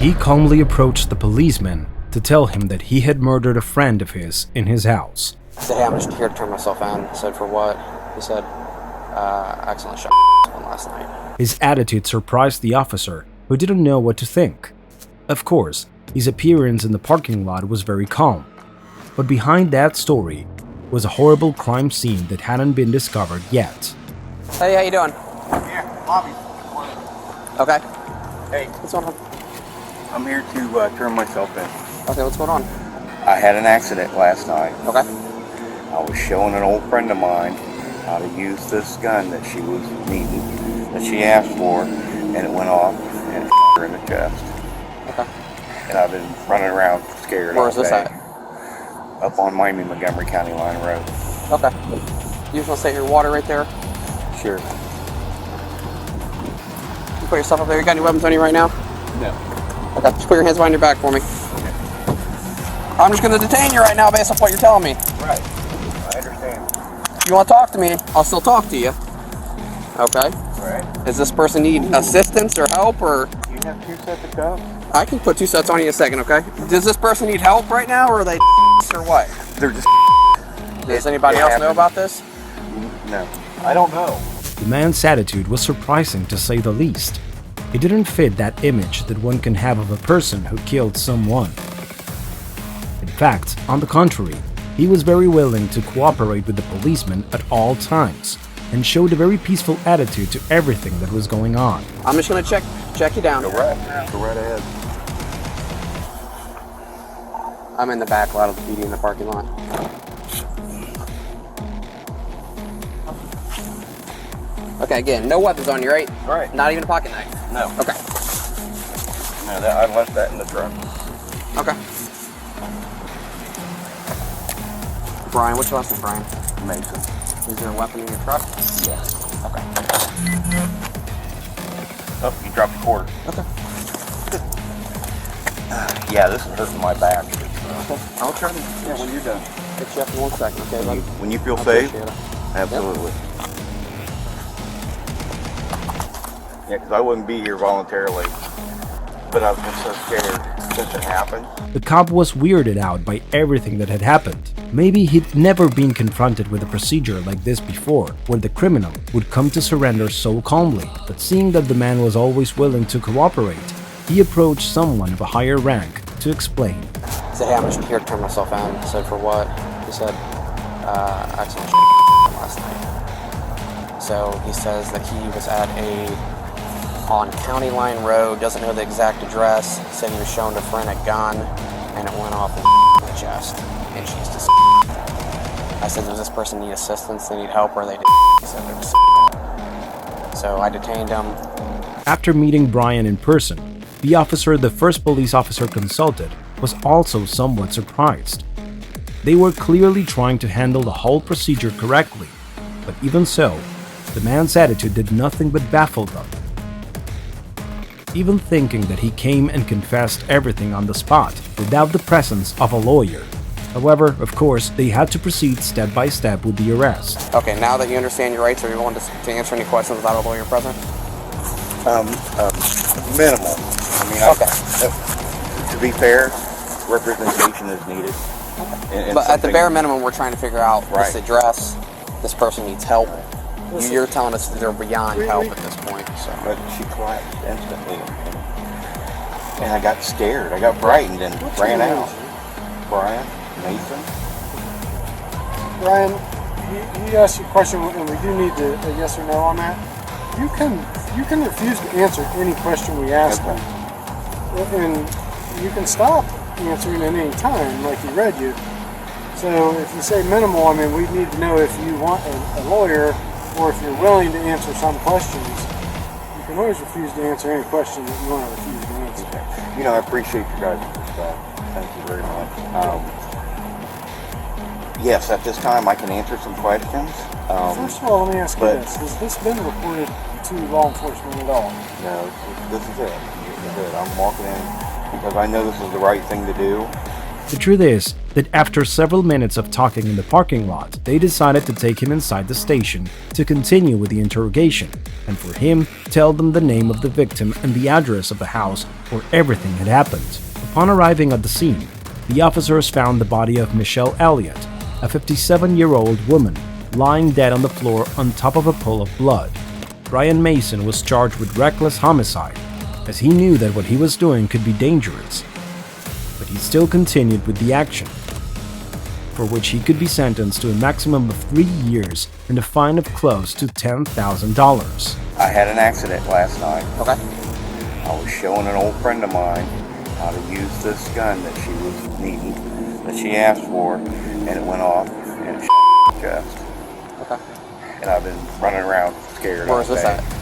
He calmly approached the policeman to tell him that he had murdered a friend of his in his house. I said, hey, I'm just here to turn myself in. I said, for what? He said, accidentally shot one last night. His attitude surprised the officer, who didn't know what to think. Of course, his appearance in the parking lot was very calm. But behind that story was a horrible crime scene that hadn't been discovered yet. Hey, how you doing? Yeah, Bobby. Okay. Hey, What's going on? I'm here to turn myself in. Okay, what's going on? I had an accident last night. Okay. I was showing an old friend of mine how to use this gun that she was needing, that she asked for, and it went off and it her in the chest. Okay. And I've been running around scared all Where is this day. at? Up on Miami-Montgomery County Line Road. Okay. You just want to set your water right there? Sure. You put yourself up there. You got any weapons on you right now? No. Okay. Just put your hands behind your back for me. I'm just going to detain you right now based off what you're telling me. Right. I understand. If you want to talk to me, I'll still talk to you. Okay. Right. Does this person need assistance or help, or? You have 2 sets of cuffs? I can put 2 sets on you in a second, okay? Does this person need help right now, or are they or what? They're just. Does anybody else know about this? No. I don't know. The man's attitude was surprising to say the least. It didn't fit that image that one can have of a person who killed someone. In fact, on the contrary, he was very willing to cooperate with the policeman at all times and showed a very peaceful attitude to everything that was going on. I'm just gonna check you down. Go right ahead. I'm in the back lot of the PD in the parking lot. Okay, again, no weapons on you, right? Right. Not even a pocket knife? No. Okay. No, I left that in the truck. Okay. Brian, what's your last name, Brian? Mason. Is there a weapon in your truck? Yes. Okay. Oh, you dropped a quarter. Okay. Yeah, this is hurting my back. Okay. I'll try to, When you're done. hit you up in 1 second, okay, bud? When you feel I safe, appreciate it. absolutely. Yeah, because I wouldn't be here voluntarily, but I've been so scared since it happened. The cop was weirded out by everything that had happened. Maybe he'd never been confronted with a procedure like this before, where the criminal would come to surrender so calmly, but seeing that the man was always willing to cooperate, he approached someone of a higher rank to explain. I said, hey, I'm just here to turn myself in. I said, for what? He said, accidentally last night. So he says that he was on County Line Road, doesn't know the exact address, said he was shown a friend a gun, and it went off in the chest, and she's just. I said, does this person need assistance, they need help, or they He said they're just. So I detained him. After meeting Brian in person, the officer the first police officer consulted was also somewhat surprised. They were clearly trying to handle the whole procedure correctly, but even so, the man's attitude did nothing but baffle them. Even thinking that he came and confessed everything on the spot without the presence of a lawyer. However, of course, they had to proceed step by step with the arrest. Okay, now that you understand your rights, are you willing to answer any questions without a lawyer present? Minimal. I mean, Okay. To be fair, representation is needed. And But at the something- bare minimum, we're trying to figure out this Right. address, this person needs help. You're telling us that they're beyond help at this point. So. But she collapsed instantly. And I got scared. I got frightened and ran out. Brian, Mason. Brian, he asked you a question, and we do need a yes or no on that. You can refuse to answer any question we ask Okay. you, and you can stop answering at any time, like he read you. So if you say minimal, I mean, we need to know if you want a lawyer, or if you're willing to answer some questions. You can always refuse to answer any question that you want to refuse to answer. You know, I appreciate you guys' respect. Thank you very much. Yes, at this time I can answer some questions. First of all, let me ask you but- this. Has this been reported to law enforcement at all? No, this is it. I'm walking in because I know this is the right thing to do. The truth is that after several minutes of talking in the parking lot, they decided to take him inside the station to continue with the interrogation, and for him tell them the name of the victim and the address of the house where everything had happened. Upon arriving at the scene, the officers found the body of Michelle Elliott, a 57-year-old woman, lying dead on the floor on top of a pool of blood. Brian Mason was charged with reckless homicide, as he knew that what he was doing could be dangerous. But he still continued with the action, for which he could be sentenced to a maximum of 3 years and a fine of close to $10,000. I had an accident last night. Okay. I was showing an old friend of mine how to use this gun that she was needing, that she asked for, and it went off and it chest. Okay. And I've been running around scared. Where all is this day. at?